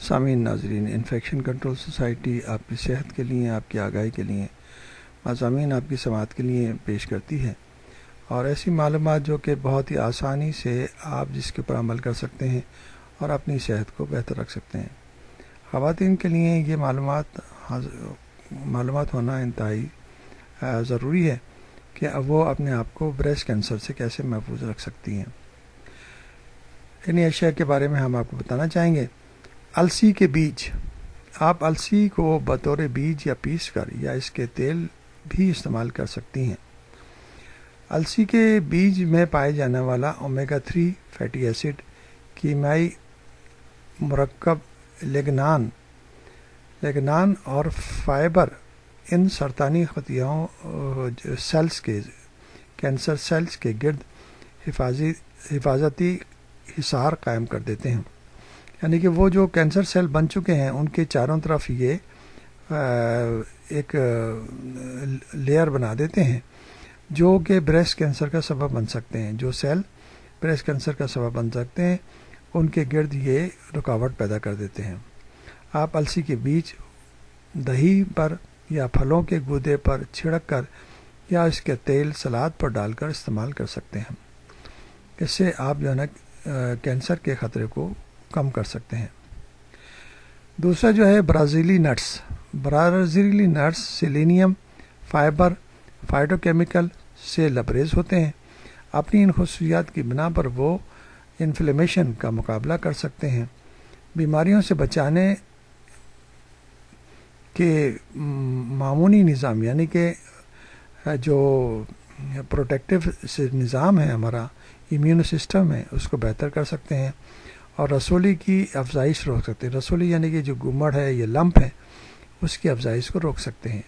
سامعین ناظرین، infection control society آپ کی صحت کے لیے، آپ کی آگاہی کے لیے، مضامین آپ کی سماعت کے لیے پیش کرتی ہے، اور ایسی معلومات جو کہ بہت ہی آسانی سے آپ جس کے اوپر عمل کر سکتے ہیں اور اپنی صحت کو بہتر رکھ سکتے ہیں۔ خواتین کے لیے یہ معلومات ہونا انتہائی ضروری ہے کہ وہ اپنے آپ کو بریسٹ کینسر سے کیسے محفوظ رکھ سکتی ہیں۔ انہی اشیاء کے بارے میں ہم آپ کو بتانا چاہیں گے۔ السی کے بیج، آپ السی کو بطور بیج یا پیس کر یا اس کے تیل بھی استعمال کر سکتی ہیں۔ السی کے بیج میں پائے جانے والا اومیگا 3 فیٹی ایسڈ کیمیائی مرکب لیگنان اور فائبر ان سرطانی خطیوں کینسر سیلز کے گرد حفاظتی حصار قائم کر دیتے ہیں، یعنی کہ وہ جو کینسر سیل بن چکے ہیں ان کے چاروں طرف یہ ایک لیئر بنا دیتے ہیں جو کہ بریسٹ کینسر کا سبب بن سکتے ہیں۔ جو سیل بریسٹ کینسر کا سبب بن سکتے ہیں ان کے گرد یہ رکاوٹ پیدا کر دیتے ہیں۔ آپ السی کے بیج دہی پر یا پھلوں کے گودے پر چھڑک کر یا اس کے تیل سلاد پر ڈال کر استعمال کر سکتے ہیں۔ اس سے آپ جو ہے نا کینسر کے خطرے کو کم کر سکتے ہیں۔ دوسرا جو ہے برازیلی nuts selenium, fibre, phytochemical سے لبریز ہوتے ہیں۔ اپنی ان خصوصیات کی بنا پر وہ انفلیمیشن کا مقابلہ کر سکتے ہیں، بیماریوں سے بچانے کے معمونی نظام، یعنی کہ جو پروٹیکٹیو نظام ہے ہمارا امیون سسٹم ہے اس کو بہتر کر سکتے ہیں، اور رسولی کی افزائش روک سکتے ہیں۔ رسولی یعنی کہ جو گمڑ ہے یا لمپ ہے اس کی افزائش کو روک سکتے ہیں۔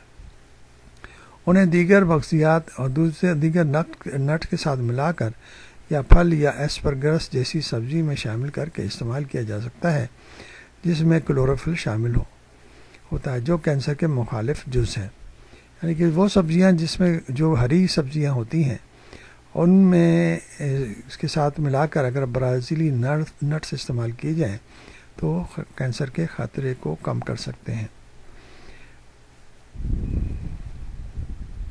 انہیں دیگر مغزیات اور دیگر نٹ کے ساتھ ملا کر یا پھل یا ایسپرگس جیسی سبزی میں شامل کر کے استعمال کیا جا سکتا ہے، جس میں کلوروفل شامل ہوتا ہے جو کینسر کے مخالف جز ہے، یعنی کہ وہ سبزیاں جس میں جو ہری سبزیاں ہوتی ہیں ان میں اس کے ساتھ ملا کر اگر برازیلی نٹس استعمال کیے جائیں تو کینسر کے خطرے کو کم کر سکتے ہیں۔